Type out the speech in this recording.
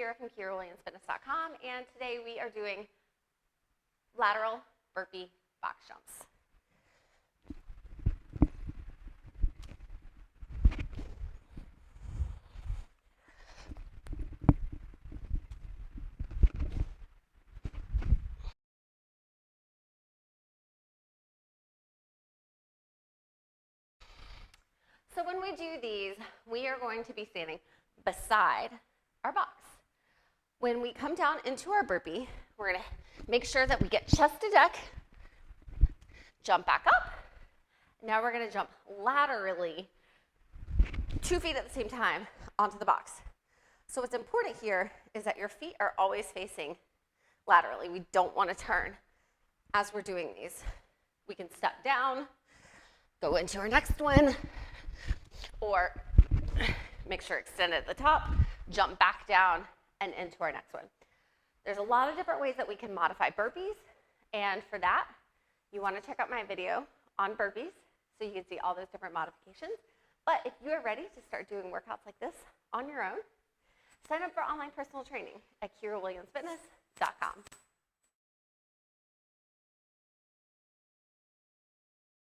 Kyra from KyraWilliamsFitness.com, and today we are doing lateral burpee box jumps. So when we do these, we are going to be standing beside our box. When we come down into our burpee, we're going to make sure that we get chest to deck, jump back up. Now we're going to jump laterally 2 feet at the same time onto the box. So what's important here is that your feet are always facing laterally. We don't want to turn as we're doing these. We can step down, go into our next one, or make sure extend at the top, jump back down and into our next one. There's a lot of different ways that we can modify burpees, and for that, you want to check out my video on burpees so you can see all those different modifications. But if you are ready to start doing workouts like this on your own, sign up for online personal training at KyraWilliamsFitness.com.